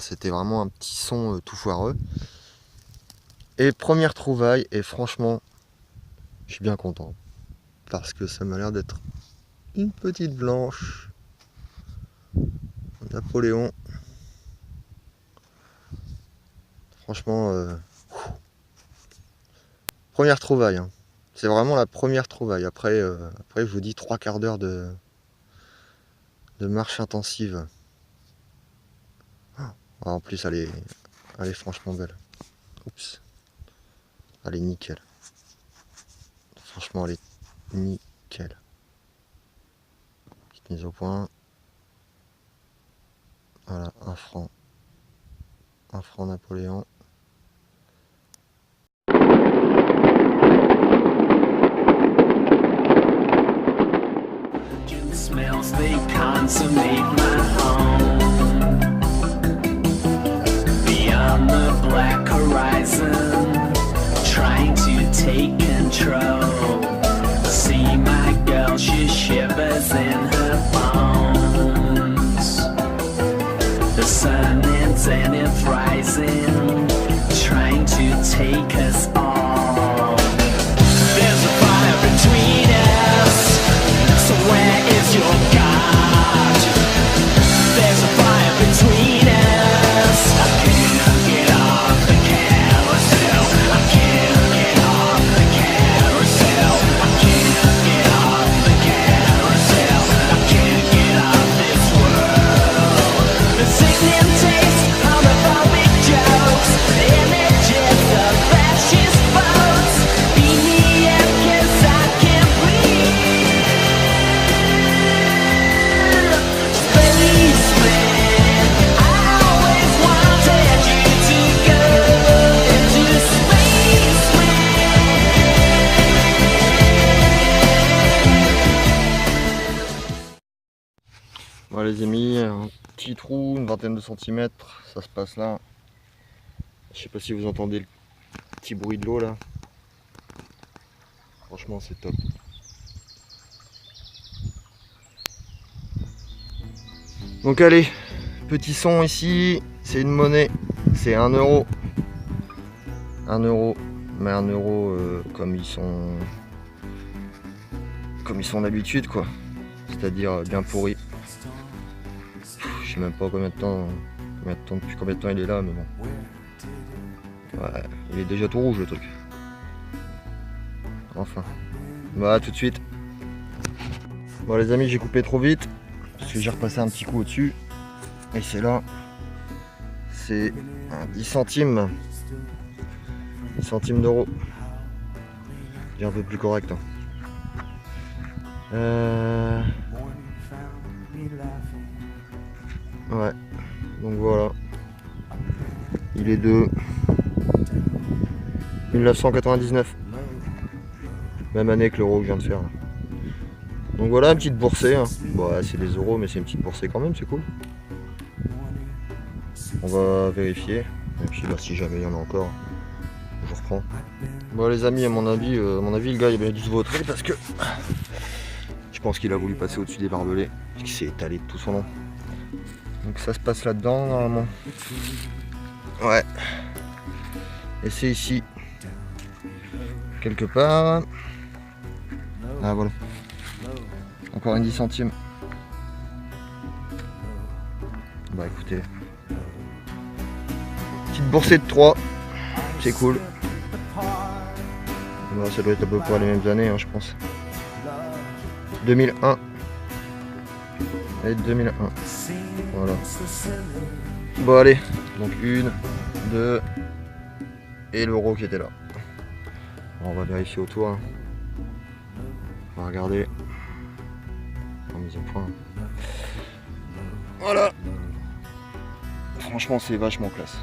C'était vraiment un petit son tout foireux. Et première trouvaille, et franchement, je suis bien content. Parce que ça m'a l'air d'être une petite blanche. Napoléon. Franchement, première trouvaille. Hein. C'est vraiment la première trouvaille. Après, je vous dis 3/4 d'heure de marche intensive. Ah, en plus, elle est franchement belle. Oups. Elle est nickel. Franchement, elle est nickel. Petite mise au point. Voilà, 1 franc. 1 franc Napoléon. Smells they consummate my home. Beyond the black horizon, trying to take control. See my girl, she shivers in her bones. The sun ends and it's rising, trying to take us all. There's a fire between us, so where is your God? There's a fire between us. I can't get off the carousel. I can't get off the carousel. I can't get off the carousel. I can't get off this world. The sickening taste homophobic jokes, the images of fascist votes. Beat me up 'cause I can't breathe. Spaceman, I always wanted you to go into space with. Voilà les amis, un petit trou, une vingtaine de centimètres, ça se passe là. Je sais pas si vous entendez le petit bruit de l'eau là. Franchement c'est top. Donc allez, petit son ici, c'est une monnaie, c'est 1 euro. 1 euro, mais 1 euro comme ils sont d'habitude quoi. C'est-à-dire bien pourri. Je sais même pas depuis combien de temps il est là, mais bon. Ouais, il est déjà tout rouge le truc. Enfin. Voilà, tout de suite. Bon les amis, j'ai coupé trop vite. Parce que j'ai repassé un petit coup au-dessus. Et c'est là. C'est un 10 centimes. 10 centimes d'euros. J'ai un peu plus correct. Hein. Ouais. Donc voilà. Il est de 1999. Même année que l'euro que je viens de faire. Donc voilà, une petite boursée. Hein. Bon, ouais, c'est des euros, mais c'est une petite boursée quand même, c'est cool. On va vérifier. Et puis là, si jamais il y en a encore, je reprends. Bon les amis, à mon avis, le gars il a bien dû se vautrer parce que je pense qu'il a voulu passer au-dessus des barbelés. Parce qu'il s'est étalé de tout son long. Donc ça se passe là-dedans normalement. Ouais. Et c'est ici. Quelque part. Ah voilà. Encore une 10 centimes. Bah écoutez. Petite boursée de 3. C'est cool. Bon, ça doit être à peu près les mêmes années, hein, je pense. 2001. Et 2001. Voilà. Bon allez. Donc 1, 2. Et l'euro qui était là. Bon, on va vérifier autour. Hein. On va regarder. En mise au point. Voilà. Franchement c'est vachement classe.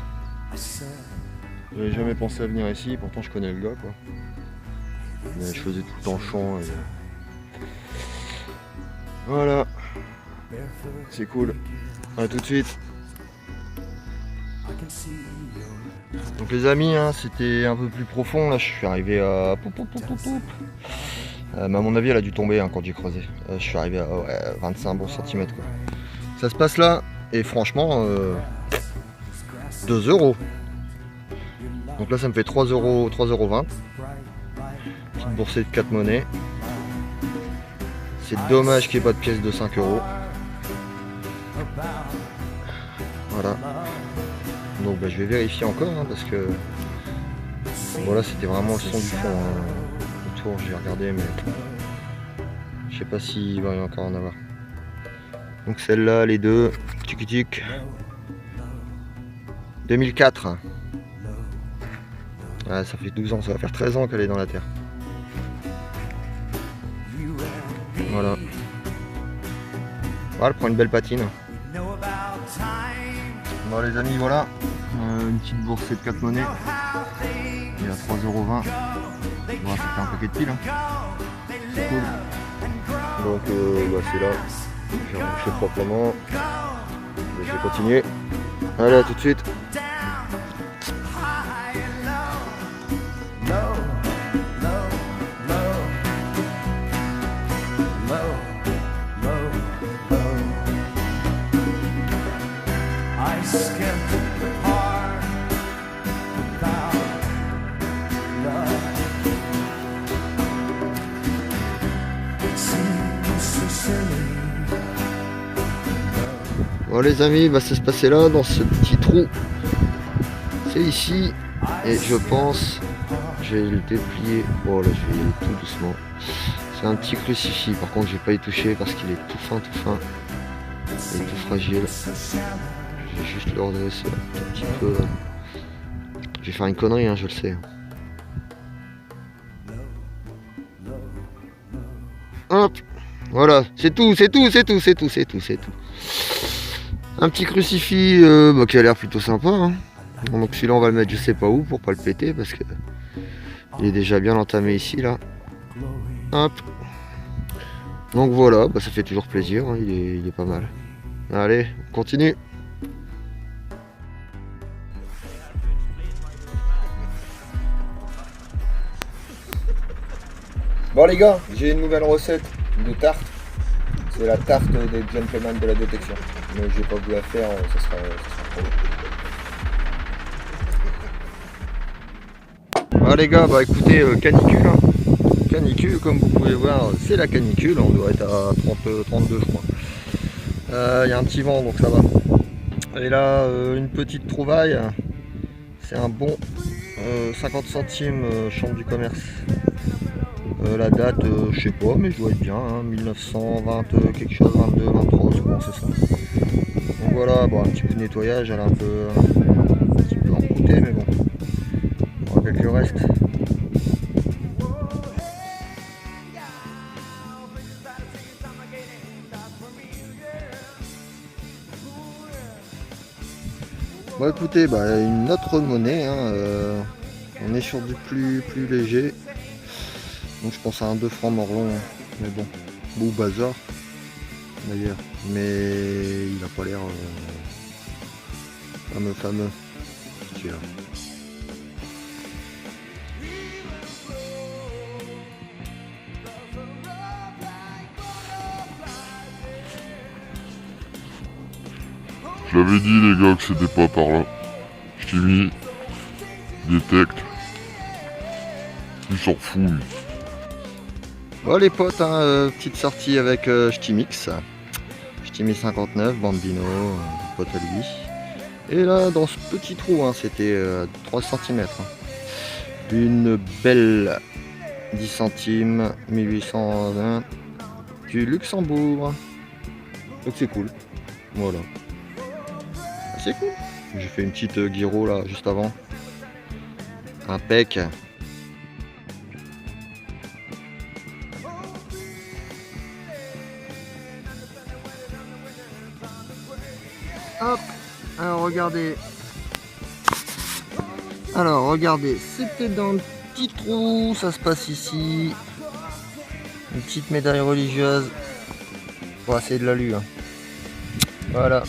J'avais jamais pensé à venir ici, pourtant je connais le gars quoi. Mais je faisais tout le temps champ et... Voilà. C'est cool. A tout de suite. Donc les amis, hein, c'était un peu plus profond. Là je suis arrivé à... mais à mon avis elle a dû tomber hein, quand j'ai creusé. Je suis arrivé à 25 bons centimètres quoi. Ça se passe là et franchement 2 euros. Donc là ça me fait 3 euros, 3,20 €. Petite boursée de 4 monnaies. C'est dommage qu'il n'y ait pas de pièce de 5 euros. Voilà. Donc bah, je vais vérifier encore hein, parce que voilà, c'était vraiment le son du fond. Hein. Autour j'ai regardé mais je sais pas s'il va y encore en avoir. Donc celle-là, les deux, tic 2004. Ah, ça fait 12 ans, ça va faire 13 ans qu'elle est dans la terre. Voilà. Voilà, elle prend une belle patine. Bon les amis, voilà. Une petite boursée de 4 monnaies. Il y a 3,20 €. Bon, ça fait un paquet de piles. Hein. C'est cool. Donc bah, c'est là. Je vais reboucher proprement. Et je vais continuer. Allez, à tout de suite. Bon les amis, bah, ça se passait là dans ce petit trou. C'est ici. Et je pense, je vais le déplier. Bon là je vais y aller tout doucement. C'est un petit crucifix, par contre je vais pas y toucher parce qu'il est tout fin et tout fragile. Je vais juste le redresser un petit peu. Je vais faire une connerie, hein, je le sais. Hop, voilà, c'est tout. Un petit crucifix bah, qui a l'air plutôt sympa. Hein. Donc celui-là on va le mettre je sais pas où pour pas le péter parce que il est déjà bien entamé ici là. Hop. Donc voilà, bah, ça fait toujours plaisir, hein, il est pas mal. Allez, on continue. Bon les gars, j'ai une nouvelle recette de tarte. C'est la tarte des gentlemen de la détection. Mais je vais pas vous la faire, ça sera trop long. Bon les gars, bah écoutez, canicule. Hein. Canicule, comme vous pouvez voir, c'est la canicule. On doit être à 32 je crois. Il y a un petit vent donc ça va. Et là, une petite trouvaille. C'est un bon 50 centimes chambre du commerce. La date, je sais pas, mais je dois être bien, hein, 1920 quelque chose, 22, 23, je pense c'est ça. Donc voilà, bon, un petit coup de nettoyage, elle est un petit peu encroûtée, mais bon, on va avec le reste. Bon écoutez, bah, une autre monnaie, hein, on est sur du plus léger. Donc je pense à un 2 francs Morlon, mais bon, ou bazar d'ailleurs, mais il a pas l'air fameux, celui-là. Je l'avais dit les gars que c'était pas par là. Je t'ai mis détecte. Il s'en fout lui. Bon les potes, hein, petite sortie avec Ch'timix 59, Bambino, pote à lui. Et là dans ce petit trou, hein, c'était 3 cm. Hein. Une belle 10 centimes, 1820 du Luxembourg. Donc c'est cool. Voilà. C'est cool. J'ai fait une petite gyro là juste avant. Impec. Hop, alors regardez, c'était dans le petit trou, ça se passe ici. Une petite médaille religieuse. Bon, c'est de l'alu. Hein. Voilà,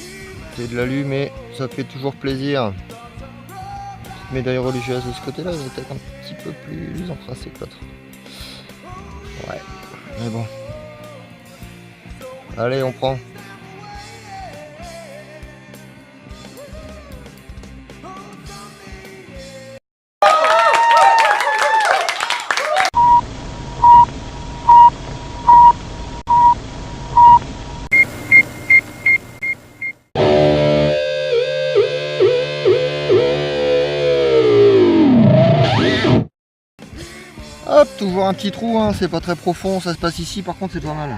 c'est de l'alu, mais ça fait toujours plaisir. Petite médaille religieuse de ce côté-là, elle est peut-être un petit peu plus encrassée que l'autre. Ouais, mais bon. Allez, on prend. toujours un petit trou, hein, c'est pas très profond, ça se passe ici, par contre c'est pas mal.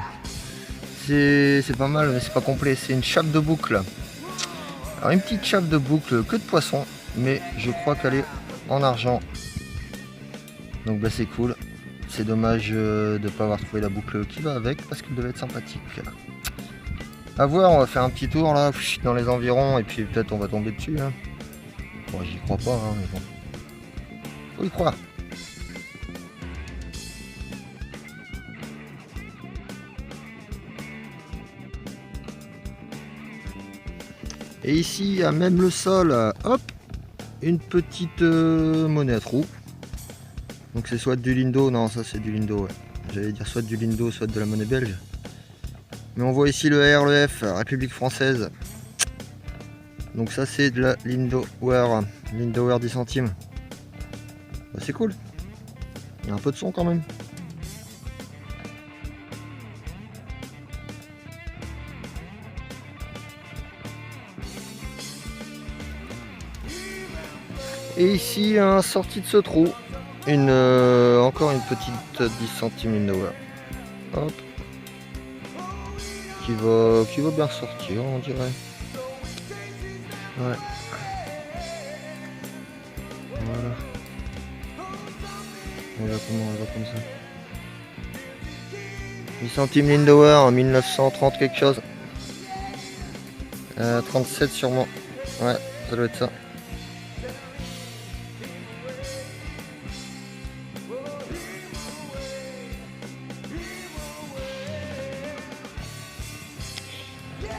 C'est pas mal, mais c'est pas complet, c'est une chape de boucle. Alors une petite chape de boucle que de poisson, mais je crois qu'elle est en argent. Donc bah c'est cool. C'est dommage de ne pas avoir trouvé la boucle qui va avec, parce qu'elle devait être sympathique. A voir, on va faire un petit tour là, dans les environs, et puis peut-être on va tomber dessus. Hein. Bon, j'y crois pas, hein, mais bon. Faut y croire. Et ici, à même le sol, hop, une petite monnaie à trous. Donc c'est soit du Lindo, non ça c'est du Lindo, ouais. J'allais dire soit du Lindo, soit de la monnaie belge. Mais on voit ici le R, le F, République française. Donc ça c'est de la Lindauer, Lindauer 10 centimes. Bah, c'est cool. Il y a un peu de son quand même. Et ici, sortie de ce trou, encore une petite 10 centimes Lindauer. Hop. Qui va bien ressortir, on dirait. Ouais. Voilà. Elle va comme ça. 10 centimes Lindauer en 1930 quelque chose. 37 sûrement. Ouais, ça doit être ça.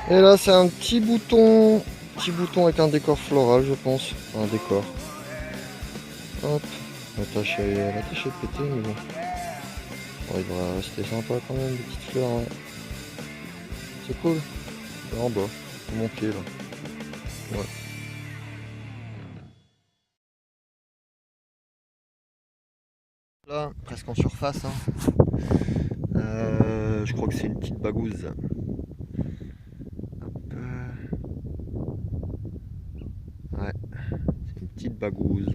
Et là c'est un petit bouton avec un décor floral je pense, un décor. Hop, la tâche est pétée mais bon. Ouais, il devrait rester sympa quand même, des petites fleurs. Ouais. C'est cool. Là en bas, mon pied là. Ouais. Là, presque en surface. Hein. Je crois que c'est une petite bagouze. Ouais, c'est une petite bagouze.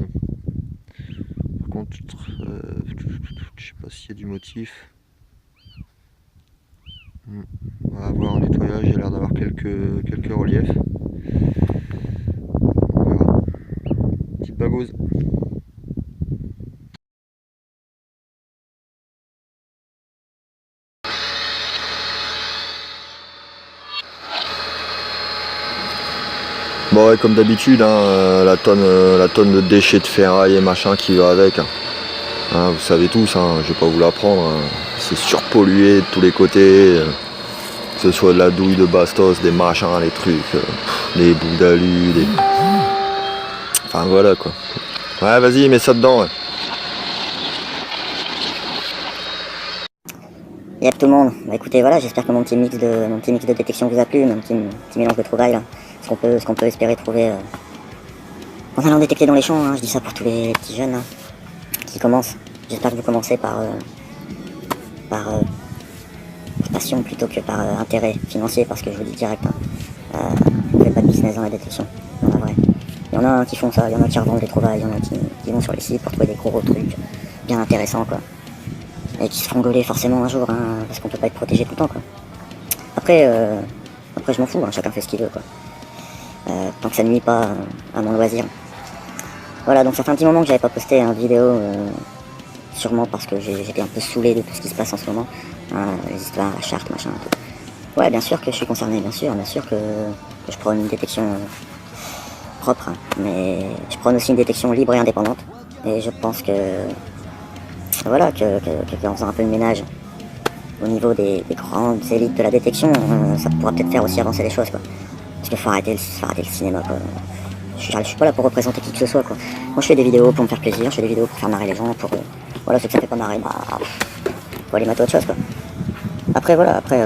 Par contre, je sais pas s'il y a du motif. On va voir en nettoyage, il a l'air d'avoir quelques reliefs. On verra. Petite bagouze. Bon ouais, comme d'habitude, hein, la tonne de déchets de ferraille et machin qui va avec. Hein, vous savez tous, hein, je vais pas vous l'apprendre. Hein, c'est surpollué de tous les côtés. Que ce soit de la douille de bastos, des machins, les trucs, les bouts d'alu, des... Enfin voilà quoi. Ouais vas-y, mets ça dedans. Ouais. Yep tout le monde, bah écoutez voilà, j'espère que mon petit mix de détection vous a plu, mon petit mélange de trouvailles là. Ce qu'on peut espérer trouver en allant détecter dans les champs, hein. Je dis ça pour tous les petits jeunes hein, qui commencent. J'espère que vous commencez par passion plutôt que par intérêt financier, parce que je vous dis direct, hein, on ne fait pas de business dans la détection, non, vrai. Il y en a qui font ça, il y en a qui revendent des trouvailles, il y en a qui vont sur les sites pour trouver des gros trucs bien intéressants quoi. Et qui se font gauler forcément un jour, hein, parce qu'on peut pas être protégé tout le temps quoi. Après je m'en fous, hein, chacun fait ce qu'il veut quoi. Tant que ça ne nuit pas à mon loisir. Voilà, donc ça fait un petit moment que j'avais pas posté une vidéo, sûrement parce que j'étais un peu saoulé de tout ce qui se passe en ce moment, les histoires, la charte, machin, tout. Ouais, bien sûr que je suis concerné, bien sûr que je prône une détection propre, hein, mais je prône aussi une détection libre et indépendante, et je pense que, voilà, qu'en faisant un peu de ménage au niveau des grandes élites de la détection, ça pourra peut-être faire aussi avancer les choses, quoi. Parce qu'il faut arrêter le cinéma quoi. Je suis pas là pour représenter qui que ce soit quoi. Moi je fais des vidéos pour me faire plaisir, je fais des vidéos pour faire marrer les gens, pour voilà, ceux que ça fait pas marrer, bah faut aller mater autre chose quoi. Après voilà, après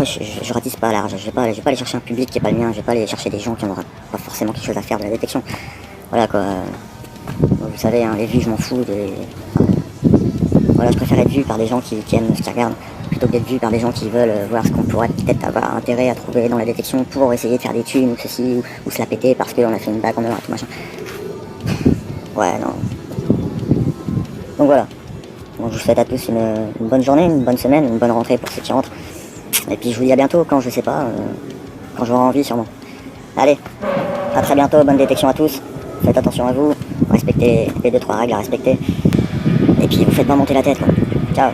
je ratisse pas large, je vais pas aller chercher un public qui est pas le mien, je vais pas aller chercher des gens qui n'auront pas forcément quelque chose à faire de la détection. Voilà quoi. Vous savez, hein, les vues je m'en fous voilà, je préfère être vu par des gens qui aiment ce qu'ils regardent, plutôt que d'être vu par des gens qui veulent voir ce qu'on pourrait peut-être avoir intérêt à trouver dans la détection pour essayer de faire des thunes ou ceci, ou se la péter parce qu'on a fait une bague en or et tout machin. Ouais, non. Donc voilà. Donc je vous souhaite à tous une bonne journée, une bonne semaine, une bonne rentrée pour ceux qui rentrent. Et puis je vous dis à bientôt, quand je sais pas, quand j'aurai envie sûrement. Allez, à très bientôt, bonne détection à tous. Faites attention à vous, respectez les 2-3 règles à respecter. Et puis vous faites pas monter la tête quoi. Ciao.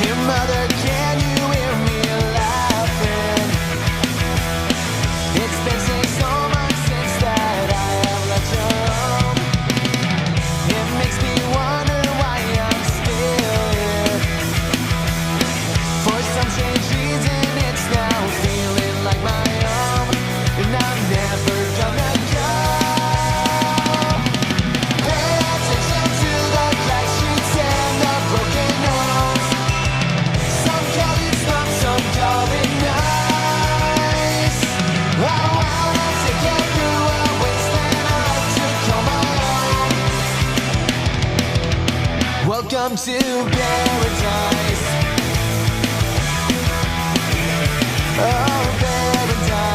Dear mother, can you hear me laughing? It's been so much since that I have left you alone. It makes me wonder why I'm still here. For some strange reason, it's now feeling like my home, and I'm never gonna go. Pay attention to the black sheets and the broken homes. Some call it smart, some call it nice. I wanna take you through a wasteland I like to call my own. Welcome to paradise. Oh, paradise.